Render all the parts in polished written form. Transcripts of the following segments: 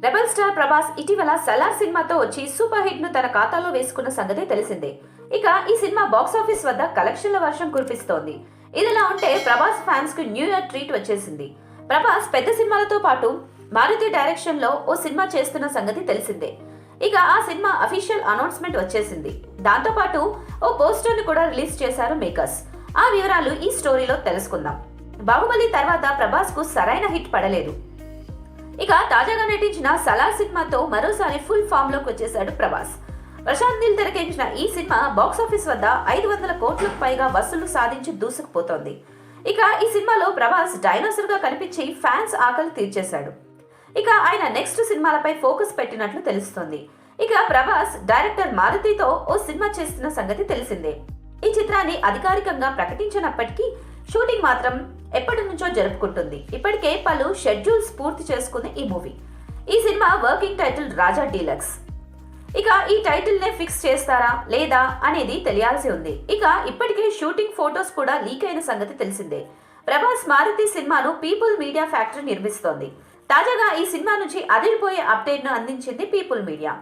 Rebel star Prabhas ఇటీవల సలార్ సినిమాతో వచ్చి సూపర్ హిట్ ను తన ఖాతాలో వేసుకున్న సంగతి తెలిసిందే. ఇక ఈ సినిమా బాక్స్ ఆఫీస్ వద్ద కలెక్షన్ల వర్షం కురిపిస్తోంది. ఇదిలా ఉంటే ప్రభాస్ ఫ్యాన్స్ కు న్యూ ఇయర్ ట్రీట్ వచ్చేసింది. ప్రభాస్ పెద్ద సినిమాలతో పాటు మారుతి డైరెక్షన్ లో ఓ సినిమా చేస్తున్న సంగతి తెలిసిందే. ఇక ఆ సినిమా అఫీషియల్ అనౌన్స్మెంట్ వచ్చేసింది. దాంతో పాటు ఓ పోస్టర్ ని కూడా రిలీజ్ చేశారు మేకర్స్. ఆ వివరాలు ఈ స్టోరీలో తెలుసుకుందాం. బాహుబలి తర్వాత ప్రభాస్ కు సరైన హిట్ పడలేదు. ఇక తాజాగా నటించిన సలార్ సినిమాతో మరోసారి ఫుల్ ఫామ్ లోకి వచ్చేశాడు ప్రభాస్. ప్రశాంత్ నీల్ తెరకెక్కించిన ఈ సినిమా బాక్స్ ఆఫీస్ వద్ద 500 కోట్లకు పైగా వసూలు సాధించి దూసుకుపోతోంది. ఇక ఈ సినిమాలో ప్రభాస్ డైనోసర్ గా కనిపించి ఫ్యాన్స్ ఆకలి తీర్చేశాడు. ఇక ఆయన నెక్స్ట్ సినిమాలపై ఫోకస్ పెట్టినట్లు తెలుస్తోంది. ఇక ప్రభాస్ డైరెక్టర్ మారుతితో ఓ సినిమా చేస్తున్న సంగతి తెలిసిందే. ఈ చిత్రాన్ని అధికారికంగా ప్రకటించినప్పటికీ షూటింగ్ మాత్రం ఎప్పటి నుంచో జరుపుకుంటుంది. ఇప్పటికే పలు షెడ్యూల్స్ పూర్తి చేసుకుంది ఈ మూవీ. ఈ సినిమా వర్కింగ్ టైటిల్ రాజా డీలక్స్. ఇక ఈ టైటిల్ నే ఫిక్స్ చేస్తారా లేదా అనేది తెలియాల్సి ఉంది. ఇక ఇప్పటికే షూటింగ్ ఫోటోస్ కూడా లీక్ అయిన సంగతి తెలిసిందే. ప్రభాస్ మారుతి సినిమాను పీపుల్ మీడియా ఫ్యాక్టరీ నిర్మిస్తోంది. తాజాగా ఈ సినిమా నుంచి అదిరిపోయే అప్డేట్ ను అందించింది People Media.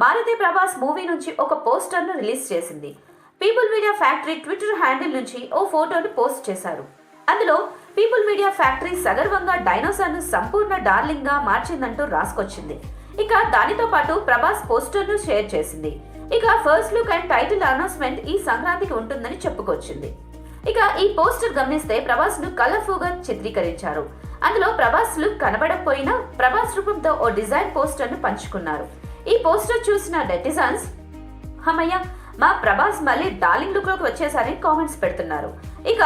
Maruthi Prabhas movie నుంచి ఒక పోస్టర్ ను రిలీజ్ చేసింది. People Media Factory Twitter handle నుంచి ఓ ఫోటోను పోస్ట్ చేశారు. అందులో పీపుల్ మీడియా ఫ్యాక్టరీ సగర్వంగా డైనోసార్ ను సంపూర్ణ డార్లింగ్ గా మార్చిందంటూ రాసుకొచ్చింది. ఇక దానితో పాటు ప్రభాస్ పోస్టర్ ను షేర్ చేసింది. ఇక first look and title announcement ఈ సంక్రాంతికి ఉంటుందని చెప్పుకొచ్చింది. ఇక ఈ పోస్టర్ గమనిస్తే ప్రభాస్ ను కలర్ఫుల్ గా చిత్రీకరించారు. అందులో ప్రభాస్ లుక్ కనబడకపోయినా ప్రభాస్ రూపంతో ఓ డిజైన్ పోస్టర్ ను పంచుకున్నారు. ఈ పోస్టర్ చూసిన నెటిజన్స్ హమయ్య మా ప్రభాస్ మళ్ళీ డార్లింగ్ లుక్ లోకి వచ్చేసరికి కామెంట్స్ పెడుతున్నారు. ఇక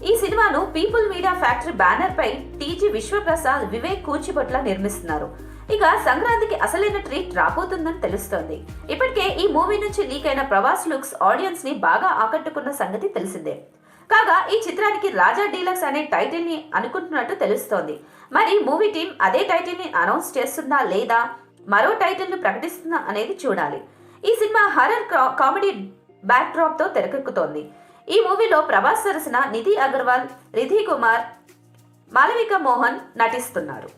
ఈ సినిమాను పీపుల్ మీడియా ఫ్యాక్టరీ బ్యానర్ పై టీజీ విశ్వప్రసాద్, వివేక్ కూచిభొట్ల నిర్మిస్తున్నారు. ఇక సంక్రాంతికి అసలైన ట్రీట్ రాబోతుందని తెలుస్తోంది. ఇప్పటికే ఈ మూవీ నుంచి లీక్ అయిన ప్రభాస్ లుక్స్ ఆడియన్స్ ని బాగా ఆకట్టుకున్న సంగతి తెలిసిందే. కాగా ఈ చిత్రానికి రాజా డీలక్స్ అనే టైటిల్ ని అనుకుంటున్నట్టు తెలుస్తోంది. మరి మూవీ టీం అదే టైటిల్ ని అనౌన్స్ చేస్తుందా లేదా మరో టైటిల్ ను ప్రకటిస్తుందా అనేది చూడాలి. ఈ cinema horror comedy back drop తో తెరకెక్కుతోంది. ఈ మూవీలో ప్రభాస్ సరసన నిధి అగర్వాల్, రిధి కుమార్, మాలవిక మోహన్ నటిస్తున్నారు.